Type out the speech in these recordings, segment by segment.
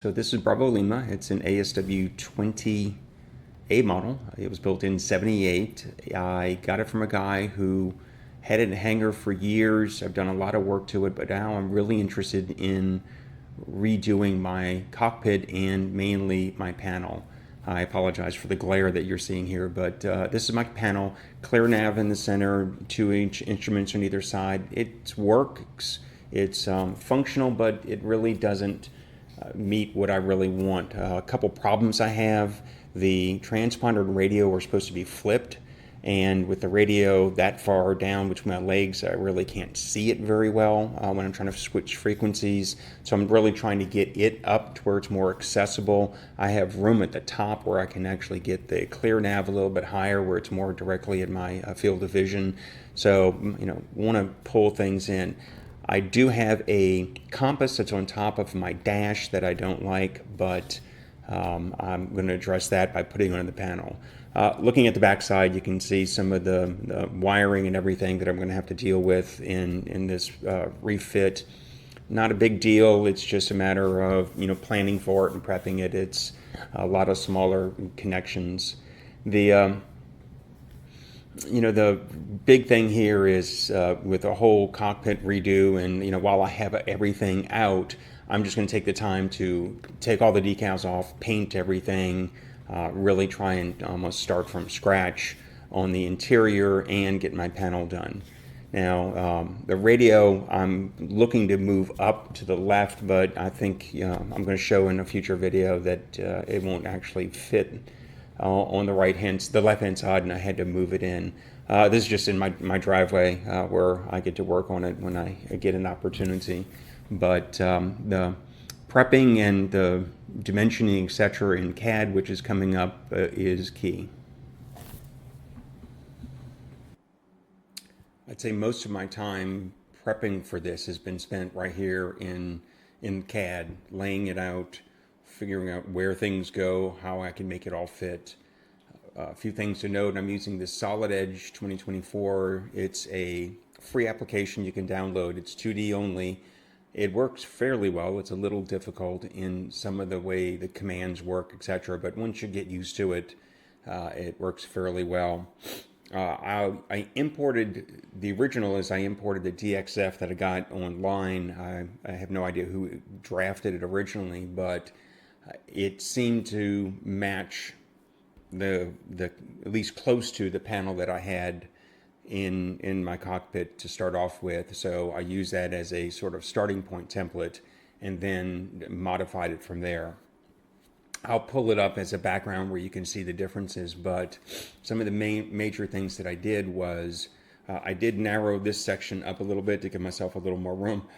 So this is Bravo Lima. It's an ASW20 A model. It was built in '78. I got it from a guy who had it in a hangar for years. I've done a lot of work to it, but now I'm really interested in redoing my cockpit and mainly my panel. I apologize for the glare that you're seeing here, but this is my panel. Clear nav in the center, 2-inch instruments on either side. It works. It's functional, but it really doesn't meet what I really want. A couple problems I have. The transponder and radio are supposed to be flipped, and with the radio that far down between my legs, I really can't see it very well when I'm trying to switch frequencies. So I'm really trying to get it up to where it's more accessible. I have room at the top where I can actually get the clear nav a little bit higher, where it's more directly in my field of vision. So, want to pull things in. I do have a compass that's on top of my dash that I don't like, but I'm going to address that by putting it on the panel. Looking at the backside, you can see some of the wiring and everything that I'm going to have to deal with in this refit. Not a big deal. It's just a matter of planning for it and prepping it. It's a lot of smaller connections. The big thing here is with a whole cockpit redo, and while I have everything out, I'm just going to take the time to take all the decals off, paint everything, really try and almost start from scratch on the interior and get my panel done. Now, the radio, I'm looking to move up to the left, but I think I'm going to show in a future video that it won't actually fit on the left-hand side, and I had to move it in. This is just in my driveway where I get to work on it when I get an opportunity. But the prepping and the dimensioning, etc., in CAD, which is coming up, is key. I'd say most of my time prepping for this has been spent right here in CAD, laying it out, figuring out where things go, how I can make it all fit. A few things to note: I'm using this Solid Edge 2024. It's a free application you can download. It's 2D only. It works fairly well. It's a little difficult in some of the way the commands work, etc. But once you get used to it, it works fairly well. I imported the original I imported the DXF that I got online. I have no idea who drafted it originally, but it seemed to match the at least close to the panel that I had in my cockpit to start off with. So I used that as a sort of starting point template and then modified it from there. I'll pull it up as a background where you can see the differences, but some of the major things that I did was I did narrow this section up a little bit to give myself a little more room.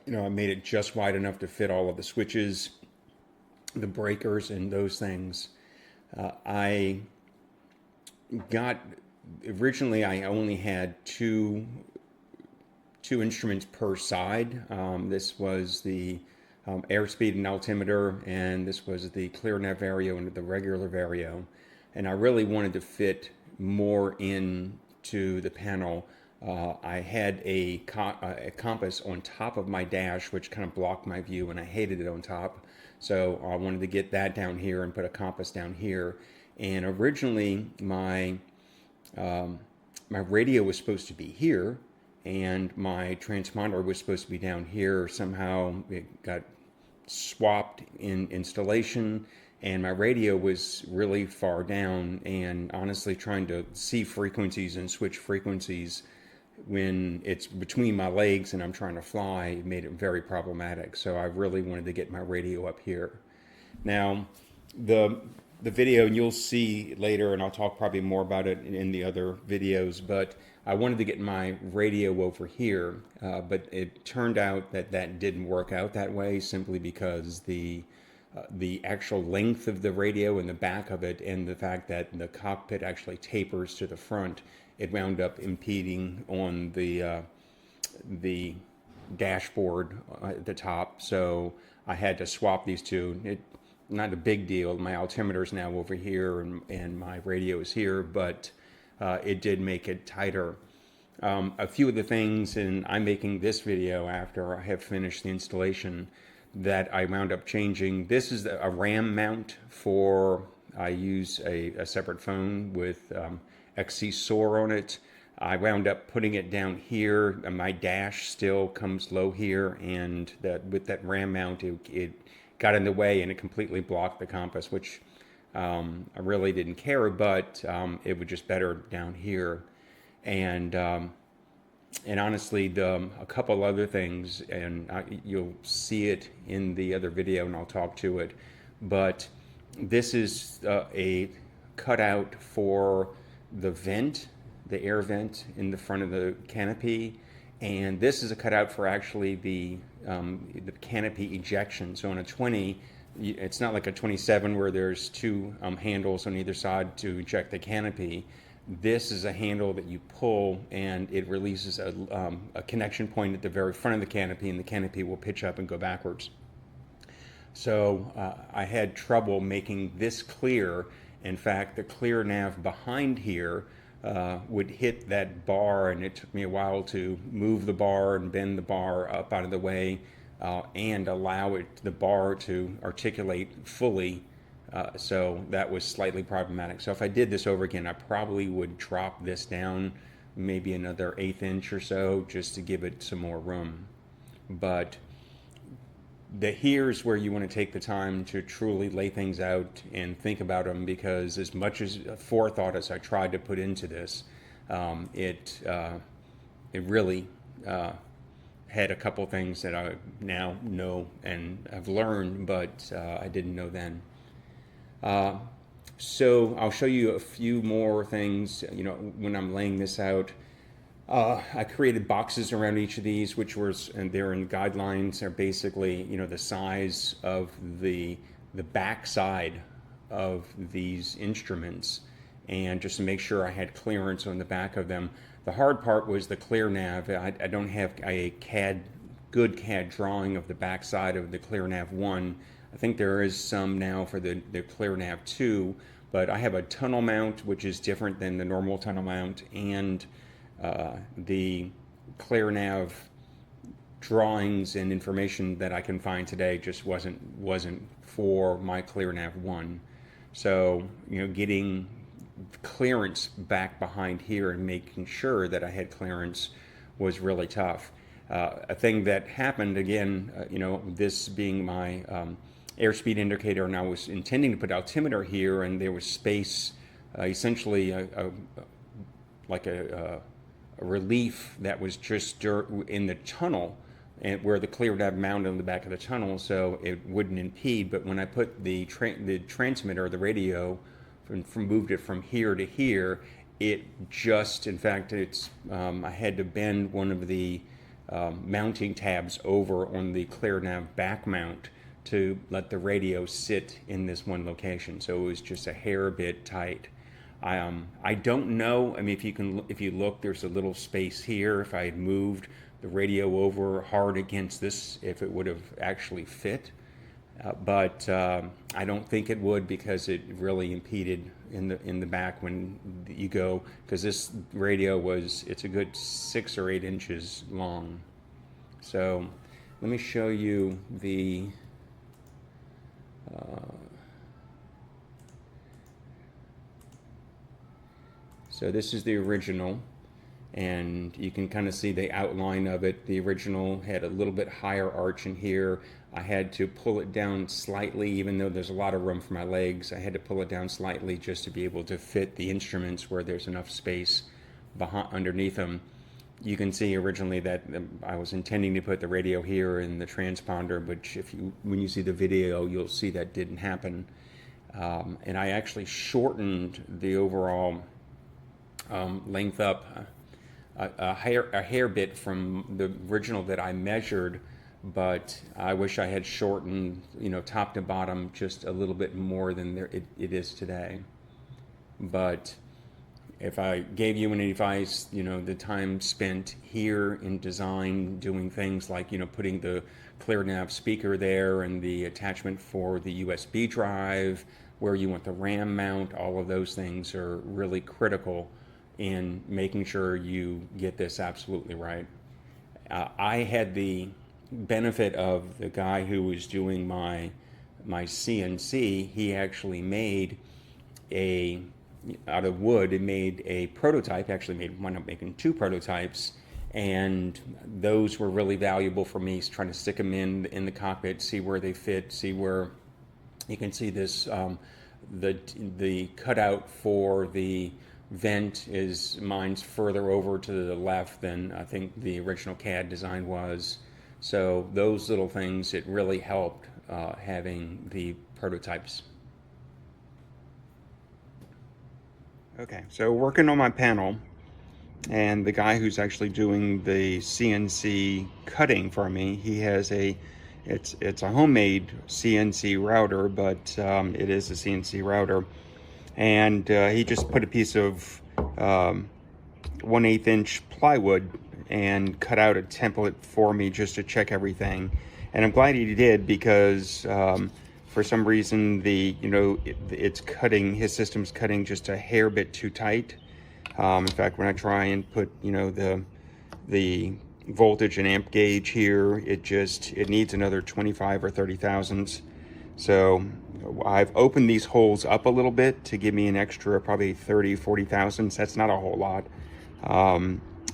I made it just wide enough to fit all of the switches, the breakers, and those things. Originally I only had two instruments per side. This was the airspeed and altimeter, and this was the clear nav vario and the regular vario. And I really wanted to fit more into the panel. I had a compass on top of my dash, which kind of blocked my view, and I hated it on top. So I wanted to get that down here and put a compass down here. And originally my radio was supposed to be here, and my transponder was supposed to be down here. Somehow it got swapped in installation, and my radio was really far down, and honestly trying to see frequencies and switch frequencies when it's between my legs and I'm trying to fly, it made it very problematic. So I really wanted to get my radio up here. Now, the video, and you'll see later, and I'll talk probably more about it in the other videos, but I wanted to get my radio over here, but it turned out that didn't work out that way, simply because the actual length of the radio and the back of it, and the fact that the cockpit actually tapers to the front, it wound up impeding on the dashboard at the top. So I had to swap these two. Not a big deal. My altimeter is now over here, and my radio is here, but it did make it tighter. A few of the things, and I'm making this video after I have finished the installation. that I wound up changing. This is a RAM mount for, I use a separate phone with XC SOAR on it. I wound up putting it down here. My dash still comes low here, and that with that RAM mount, it got in the way and it completely blocked the compass, which I really didn't care, but it was just better down here. And honestly, a couple other things, and you'll see it in the other video, and I'll talk to it. But this is a cutout for the vent, the air vent in the front of the canopy, and this is a cutout for actually the canopy ejection. So on a 20, it's not like a 27 where there's two handles on either side to eject the canopy. This is a handle that you pull, and it releases a connection point at the very front of the canopy, and the canopy will pitch up and go backwards. So I had trouble making this clear. In fact, the clear nav behind here would hit that bar, and it took me a while to move the bar and bend the bar up out of the way and allow the bar to articulate fully. So that was slightly problematic. So if I did this over again, I probably would drop this down maybe another 1/8 inch or so just to give it some more room. But here's where you want to take the time to truly lay things out and think about them, because as much as forethought as I tried to put into this, it really had a couple things that I now know and have learned, but I didn't know then. So I'll show you a few more things, when I'm laying this out. I created boxes around each of these, and they're in guidelines, are basically, the size of the back side of these instruments, and just to make sure I had clearance on the back of them. The hard part was the clear nav. I don't have a good CAD drawing of the back side of the clear nav 1. I think there is some now for the clear nav 2, but I have a tunnel mount, which is different than the normal tunnel mount, and the ClearNav drawings and information that I can find today just wasn't for my ClearNav 1. So, getting clearance back behind here and making sure that I had clearance was really tough. A thing that happened again, this being my airspeed indicator, and I was intending to put altimeter here, and there was space, essentially like a relief that was just in the tunnel, and where the ClearNav mounted on the back of the tunnel, so it wouldn't impede. But when I put the transmitter, the radio, moved it from here to here, it just, in fact, I had to bend one of the mounting tabs over on the ClearNav back mount to let the radio sit in this one location. So it was just a hair bit tight. I don't know. I mean, if you look, there's a little space here. If I had moved the radio over hard against this, if it would have actually fit. But I don't think it would, because it really impeded in the back when you go, because this radio it's a good 6 or 8 inches long. So let me show you the so this is the original, and you can kind of see the outline of it. The original had a little bit higher arch in here. I had to pull it down slightly, even though there's a lot of room for my legs. I had to pull it down slightly just to be able to fit the instruments where there's enough space underneath them. You can see originally that I was intending to put the radio here in the transponder, but when you see the video, you'll see that didn't happen. And I actually shortened the overall length up a hair bit from the original that I measured, but I wish I had shortened, top to bottom just a little bit more than it is today. But if I gave you any advice, the time spent here in design doing things like, putting the ClearNav speaker there and the attachment for the USB drive, where you want the RAM mount, all of those things are really critical in making sure you get this absolutely right. I had the benefit of the guy who was doing my CNC, he actually made a out of wood. It made a prototype. Actually, wound up making two prototypes, and those were really valuable for me. Trying to stick them in the cockpit, see where they fit, see where you can see this. The cutout for the vent is mine's further over to the left than I think the original CAD design was. So those little things, it really helped having the prototypes. Okay, so working on my panel, and the guy who's actually doing the CNC cutting for me, he has it's a homemade CNC router, but it is a CNC router, and he just put a piece of 1/8 inch plywood and cut out a template for me just to check everything. And I'm glad he did, because for some reason his system's cutting just a hair bit too tight. In fact, when I try and put the voltage and amp gauge here, it needs another 25 or 30 thousandths. So I've opened these holes up a little bit to give me an extra probably 30, 40 thousandths. That's not a whole lot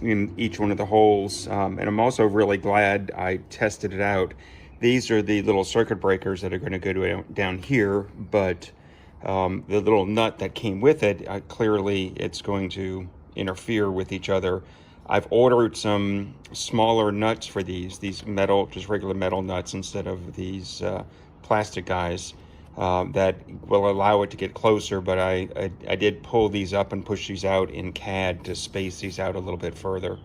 in each one of the holes. And I'm also really glad I tested it out. These are the little circuit breakers that are going to go down here, but the little nut that came with it, clearly it's going to interfere with each other. I've ordered some smaller nuts for these metal, just regular metal nuts instead of these plastic guys that will allow it to get closer, but I did pull these up and push these out in CAD to space these out a little bit further,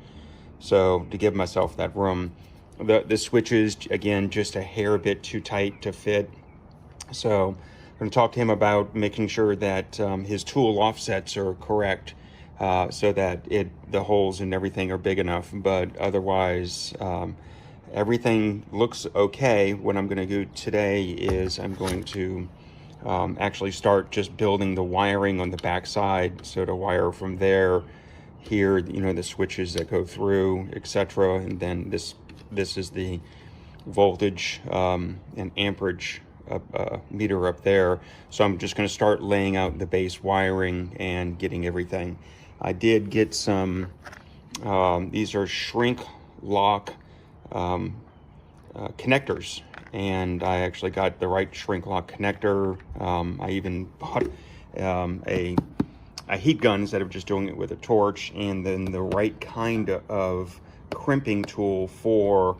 so to give myself that room. The switches, again, just a hair bit too tight to fit, so I'm going to talk to him about making sure that his tool offsets are correct, so that the holes and everything are big enough. But otherwise, everything looks okay. What I'm going to do today is I'm going to actually start just building the wiring on the back side. So to wire from there, here, the switches that go through, etc. And then this is the voltage and amperage meter up there. So I'm just going to start laying out the base wiring and getting everything. I did get some, these are shrink lock connectors, and I actually got the right shrink lock connector. I even bought a heat gun instead of just doing it with a torch, and then the right kind of crimping tool for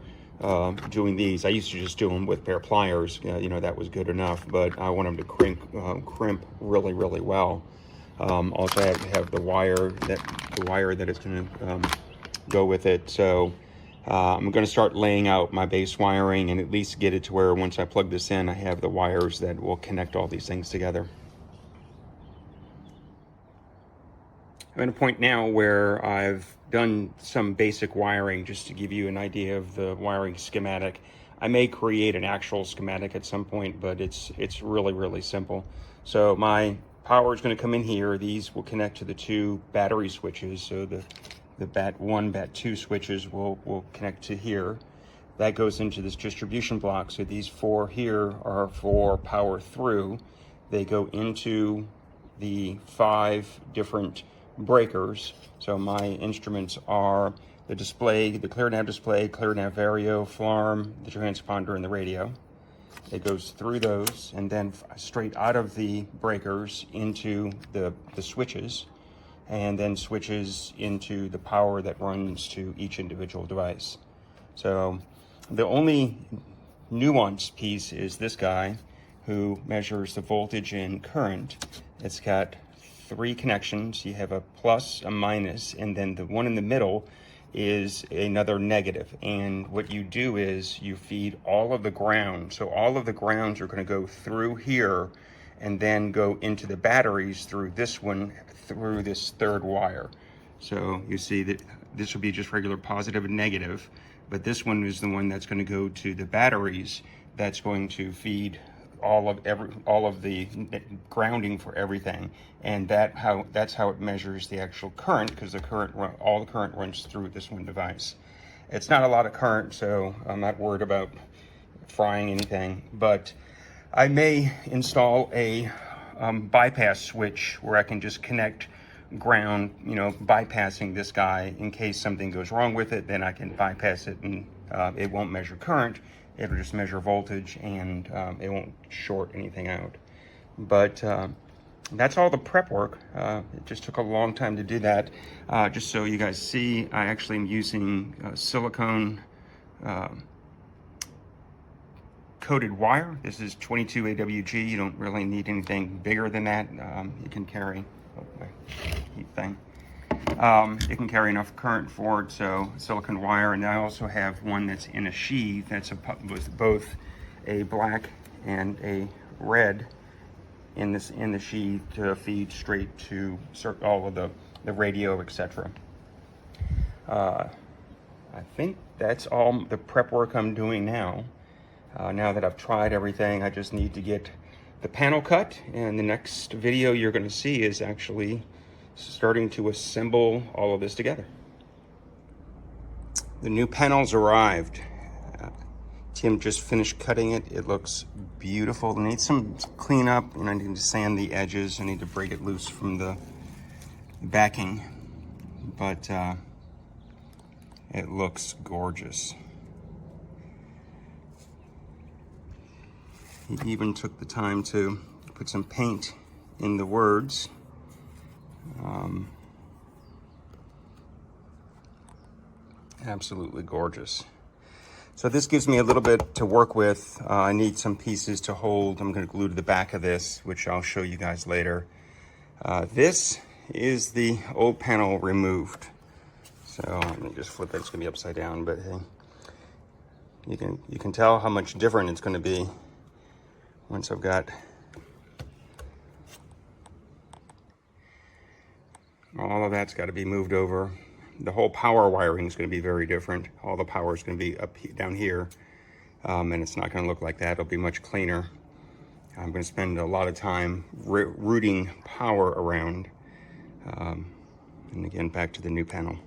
doing these. I used to just do them with a pair of pliers, that was good enough, but I want them to crimp really, really well. Also I have the wire that is going to go with it. So I'm going to start laying out my base wiring and at least get it to where once I plug this in, I have the wires that will connect all these things together. I'm at a point now where I've done some basic wiring just to give you an idea of the wiring schematic. I may create an actual schematic at some point, but it's really, really simple. So my power is going to come in here. These will connect to the two battery switches. So the BAT1, BAT2 switches will connect to here. That goes into this distribution block. So these four here are for power through. They go into the 5 different breakers. So my instruments are the display, the ClearNav display, ClearNav Vario, Flarm, the transponder, and the radio. It goes through those and then straight out of the breakers into the switches, and then switches into the power that runs to each individual device. So the only nuanced piece is this guy who measures the voltage and current. It's got 3 connections. You have a plus, a minus, and then the one in the middle is another negative. And what you do is you feed all of the ground. So all of the grounds are going to go through here and then go into the batteries through this one, through this third wire. So you see that this will be just regular positive and negative, but this one is the one that's going to go to the batteries. That's going to feed all of the grounding for everything, and that's how it measures the actual current, because all the current runs through this one device. It's not a lot of current, so I'm not worried about frying anything, but I may install a bypass switch where I can just connect ground, bypassing this guy in case something goes wrong with it. Then I can bypass it, and it won't measure current. It'll just measure voltage, and it won't short anything out. But that's all the prep work. It just took a long time to do that. Just so you guys see, I actually am using silicone coated wire. This is 22 AWG. You don't really need anything bigger than that. You can carry, my heat thing. It can carry enough current for it, so silicone wire. And I also have one that's in a sheath that's with both a black and a red in the sheath to feed straight to all of the radio, etc. I think that's all the prep work I'm doing now. Now that I've tried everything, I just need to get the panel cut, and the next video you're going to see is actually starting to assemble all of this together. The new panels arrived. Tim just finished cutting it. It looks beautiful. It needs some cleanup, and I need to sand the edges. I need to break it loose from the backing, but it looks gorgeous. He even took the time to put some paint in the words. Absolutely gorgeous. So this gives me a little bit to work with. I need some pieces to hold. I'm going to glue to the back of this, which I'll show you guys later. This is the old panel removed. So let me just flip it. It's going to be upside down, but hey, you can tell how much different it's going to be once I've got all of that's got to be moved over. The whole power wiring is going to be very different. All the power is going to be down here, and it's not going to look like that. It'll be much cleaner. I'm going to spend a lot of time routing power around. And again, back to the new panel.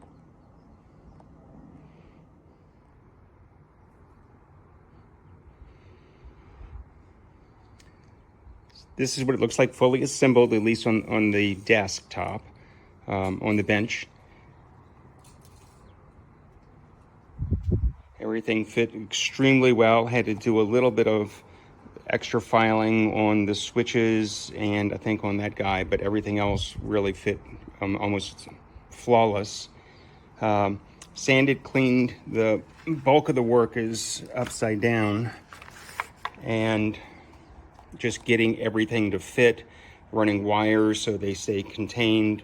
This is what it looks like fully assembled, at least on the desktop, on the bench. Everything fit extremely well. Had to do a little bit of extra filing on the switches and I think on that guy, but everything else really fit almost flawless. Sanded, cleaned. The bulk of the work is upside down, and just getting everything to fit, running wires so they stay contained.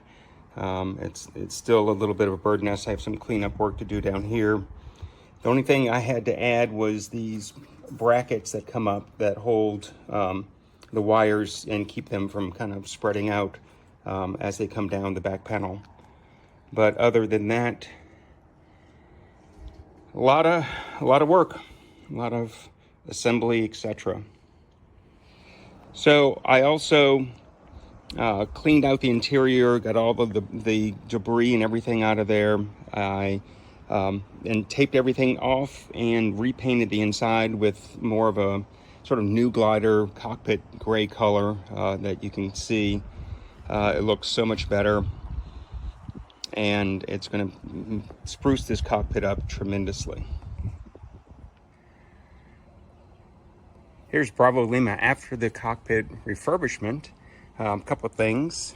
It's still a little bit of a burden. I have some cleanup work to do down here. The only thing I had to add was these brackets that come up that hold the wires and keep them from kind of spreading out as they come down the back panel. But other than that, a lot of work, a lot of assembly, etc. So I also cleaned out the interior, got all of the debris and everything out of there. I and taped everything off and repainted the inside with more of a sort of new glider cockpit gray color that you can see. It looks so much better, and it's going to spruce this cockpit up tremendously. Here's probably my after the cockpit refurbishment. A couple of things.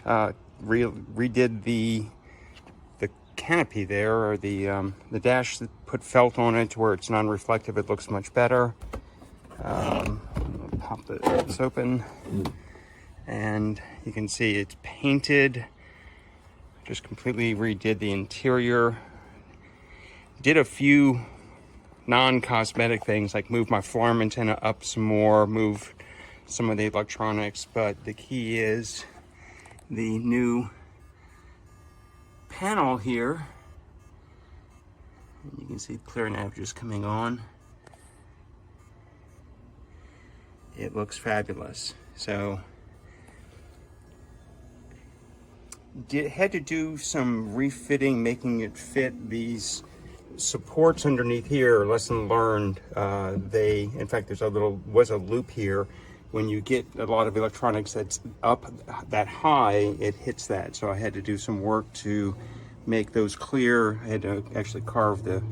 Redid the canopy there, or the dash, that put felt on it to where it's non-reflective. It looks much better. Pop this open, and you can see it's painted. Just completely redid the interior. Did a few non-cosmetic things like move my farm antenna up some more, move some of the electronics, but the key is the new panel here. You can see clear nav just coming on. It looks fabulous. So had to do some refitting, making it fit these supports underneath here, lesson learned, in fact, was a loop here. When you get a lot of electronics that's up that high, it hits that. So I had to do some work to make those clear. I had to actually carve the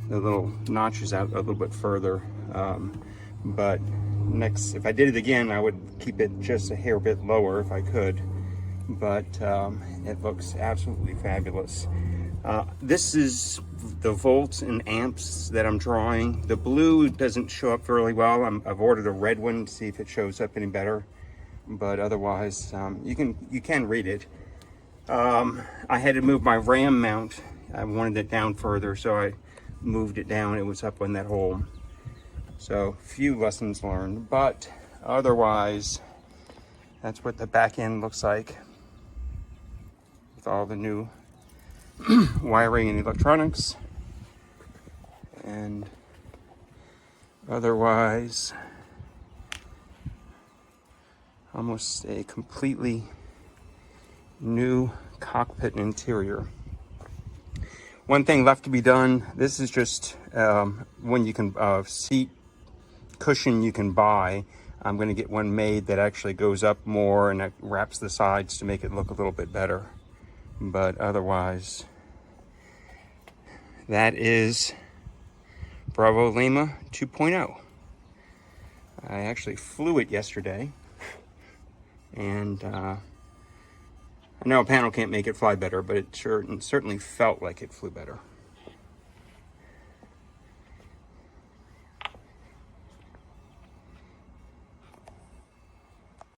little notches out a little bit further. But next, if I did it again, I would keep it just a hair bit lower if I could. But it looks absolutely fabulous. This is the volts and amps that I'm drawing. The blue doesn't show up really well. I've ordered a red one to see if it shows up any better. But otherwise, you can read it. I had to move my RAM mount. I wanted it down further, so I moved it down. It was up in that hole. So few lessons learned, but otherwise, that's what the back end looks like with all the new wiring and electronics. And otherwise, almost a completely new cockpit and interior. One thing left to be done, this is just when you can seat cushion you can buy. I'm going to get one made that actually goes up more and that wraps the sides to make it look a little bit better. But otherwise, that is Bravo Lima 2.0. I actually flew it yesterday, and I know a panel can't make it fly better, but it certainly felt like it flew better.